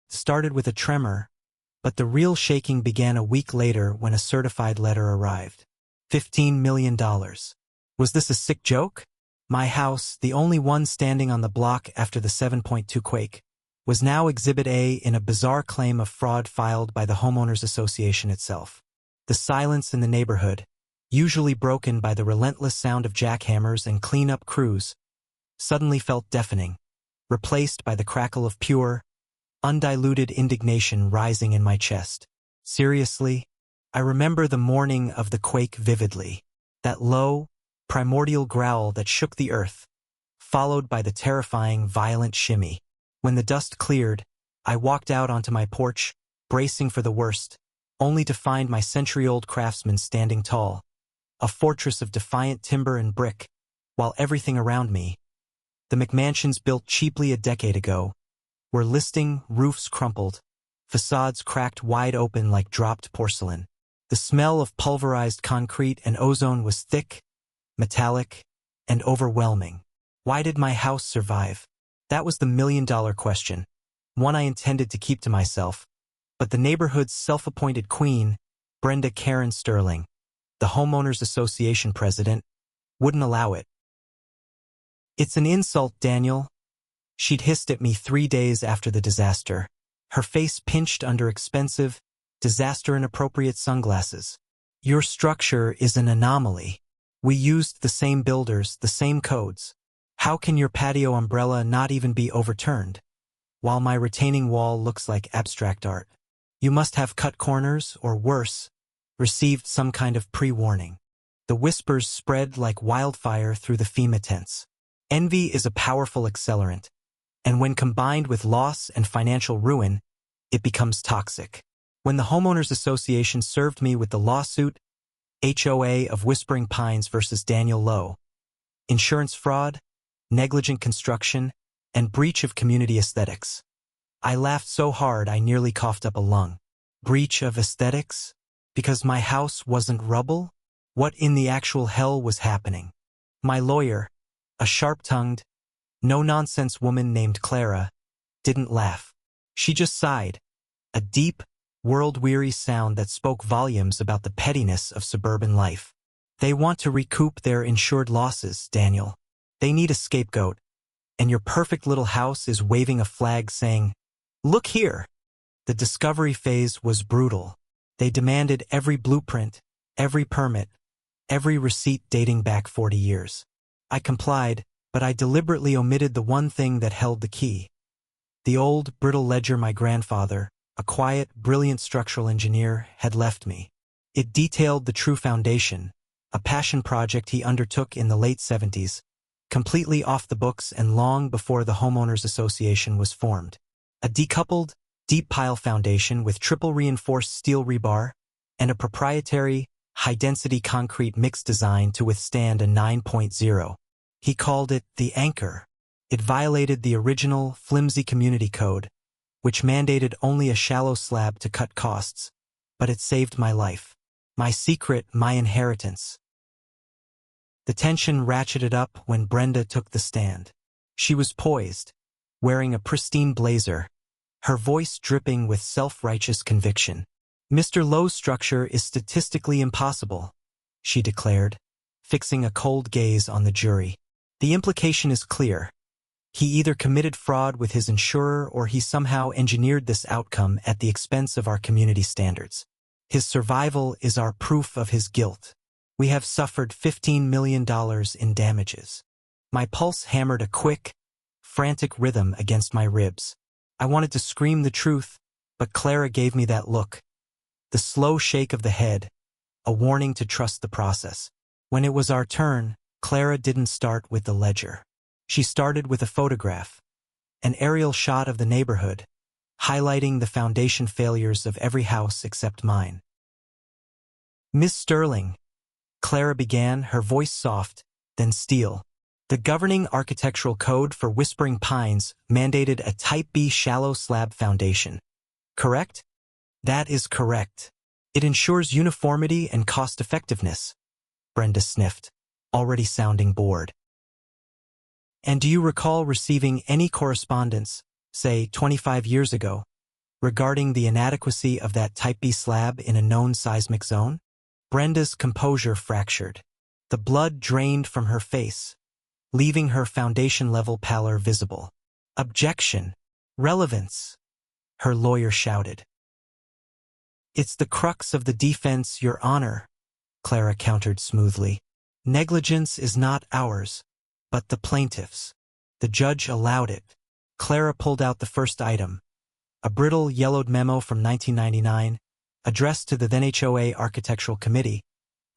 started with a tremor, but the real shaking began a week later when a certified letter arrived. $15 million. Was this a sick joke? My house, the only one standing on the block after the 7.2 quake, was now Exhibit A in a bizarre claim of fraud filed by the Homeowners Association itself. The silence in the neighborhood, usually broken by the relentless sound of jackhammers and cleanup crews, suddenly felt deafening, replaced by the crackle of pure, undiluted indignation rising in my chest. Seriously, I remember the morning of the quake vividly, that low, primordial growl that shook the earth, followed by the terrifying, violent shimmy. When the dust cleared, I walked out onto my porch, bracing for the worst, only to find my century-old craftsman standing tall, a fortress of defiant timber and brick, while everything around me, the McMansions built cheaply a decade ago, were listing, roofs crumpled, facades cracked wide open like dropped porcelain. The smell of pulverized concrete and ozone was thick, metallic, and overwhelming. Why did my house survive? That was the million-dollar question, one I intended to keep to myself. But the neighborhood's self-appointed queen, HOA Karen Sterling, the Homeowners Association president, wouldn't allow it. "It's an insult, Daniel," she'd hissed at me 3 days after the disaster, her face pinched under expensive, disaster-inappropriate sunglasses. "Your structure is an anomaly. We used the same builders, the same codes. How can your patio umbrella not even be overturned, while my retaining wall looks like abstract art? You must have cut corners, or worse, received some kind of pre-warning." The whispers spread like wildfire through the FEMA tents. Envy is a powerful accelerant, and when combined with loss and financial ruin, it becomes toxic. When the Homeowners Association served me with the lawsuit, HOA of Whispering Pines versus Daniel Lowe, insurance fraud, negligent construction, and breach of community aesthetics, I laughed so hard I nearly coughed up a lung. Breach of aesthetics? Because my house wasn't rubble? What in the actual hell was happening? My lawyer, a sharp-tongued, no-nonsense woman named Clara, didn't laugh. She just sighed, a deep, world-weary sound that spoke volumes about the pettiness of suburban life. "They want to recoup their insured losses, Daniel. They need a scapegoat, and your perfect little house is waving a flag saying, 'Look here!'" The discovery phase was brutal. They demanded every blueprint, every permit, every receipt dating back 40 years. I complied, but I deliberately omitted the one thing that held the key. The old, brittle ledger my grandfather, a quiet, brilliant structural engineer, had left me. It detailed the true foundation, a passion project he undertook in the late 70s, completely off the books and long before the Homeowners Association was formed. A decoupled, deep-pile foundation with triple-reinforced steel rebar and a proprietary, high-density concrete mix design to withstand a 9.0. He called it the anchor. It violated the original, flimsy community code, which mandated only a shallow slab to cut costs, but it saved my life. My secret, my inheritance. The tension ratcheted up when Brenda took the stand. She was poised, wearing a pristine blazer, her voice dripping with self-righteous conviction. "Mr. Lowe's structure is statistically impossible," she declared, fixing a cold gaze on the jury. "The implication is clear. He either committed fraud with his insurer or he somehow engineered this outcome at the expense of our community standards. His survival is our proof of his guilt. We have suffered $15 million in damages." My pulse hammered a quick, frantic rhythm against my ribs. I wanted to scream the truth, but Clara gave me that look. The slow shake of the head, a warning to trust the process. When it was our turn, Clara didn't start with the ledger. She started with a photograph, an aerial shot of the neighborhood, highlighting the foundation failures of every house except mine. "Miss Sterling," Clara began, her voice soft, then steel. "The governing architectural code for Whispering Pines mandated a Type B shallow slab foundation. Correct?" "That is correct. It ensures uniformity and cost-effectiveness," Brenda sniffed, already sounding bored. "And do you recall receiving any correspondence, say 25 years ago, regarding the inadequacy of that Type B slab in a known seismic zone? Brenda's composure fractured. The blood drained from her face, leaving her foundation-level pallor visible. Objection. Relevance. Her lawyer shouted. It's the crux of the defense, Your Honor, Clara countered smoothly. Negligence is not ours, but the plaintiff's. The judge allowed it. Clara pulled out the first item, a brittle, yellowed memo from 1999, addressed to the then HOA Architectural Committee,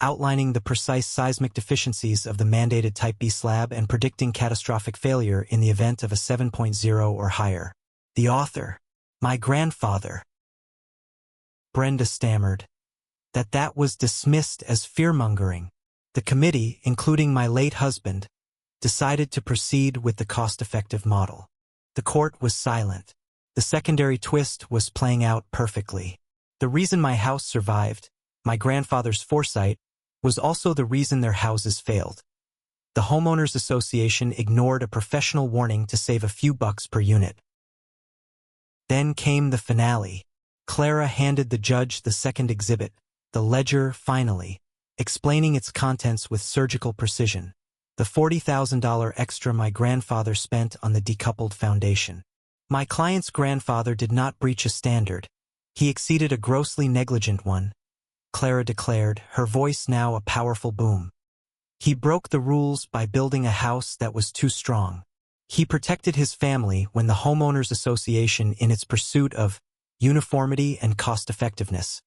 outlining the precise seismic deficiencies of the mandated Type B slab and predicting catastrophic failure in the event of a 7.0 or higher. The author, my grandfather. Brenda stammered. That was dismissed as fear-mongering. The committee, including my late husband, decided to proceed with the cost-effective model. The court was silent. The secondary twist was playing out perfectly. The reason my house survived, my grandfather's foresight, was also the reason their houses failed. The Homeowners Association ignored a professional warning to save a few bucks per unit. Then came the finale. Clara handed the judge the second exhibit, the ledger finally, explaining its contents with surgical precision. The $40,000 extra my grandfather spent on the decoupled foundation. My client's grandfather did not breach a standard. He exceeded a grossly negligent one, Clara declared, her voice now a powerful boom. He broke the rules by building a house that was too strong. He protected his family when the Homeowners Association, in its pursuit of uniformity and cost-effectiveness,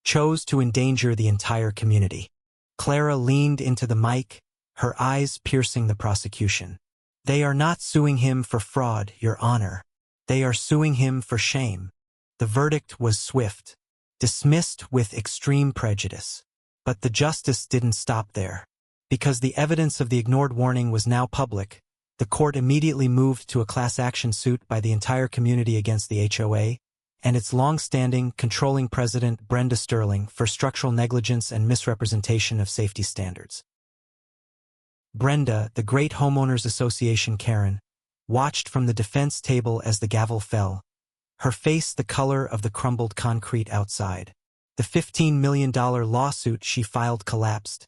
chose to endanger the entire community. Clara leaned into the mic, her eyes piercing the prosecution. They are not suing him for fraud, Your Honor. They are suing him for shame. The verdict was swift, dismissed with extreme prejudice. But the justice didn't stop there. Because the evidence of the ignored warning was now public, the court immediately moved to a class action suit by the entire community against the HOA and its long-standing, controlling president, Brenda Sterling, for structural negligence and misrepresentation of safety standards. Brenda, the great Homeowners Association Karen, watched from the defense table as the gavel fell, her face the color of the crumbled concrete outside. The $15 million lawsuit she filed collapsed,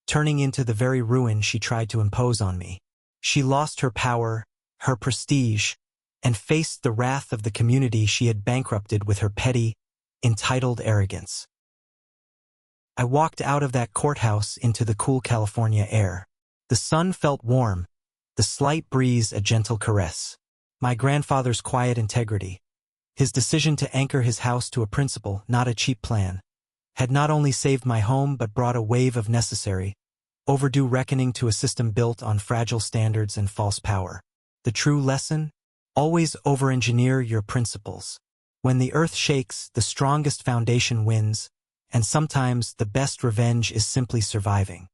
turning into the very ruin she tried to impose on me. She lost her power, her prestige, and faced the wrath of the community she had bankrupted with her petty, entitled arrogance. I walked out of that courthouse into the cool California air. The sun felt warm, the slight breeze a gentle caress. My grandfather's quiet integrity, his decision to anchor his house to a principle, not a cheap plan, had not only saved my home but brought a wave of necessary, overdue reckoning to a system built on fragile standards and false power. The true lesson? Always over-engineer your principles. When the earth shakes, the strongest foundation wins, and sometimes the best revenge is simply surviving.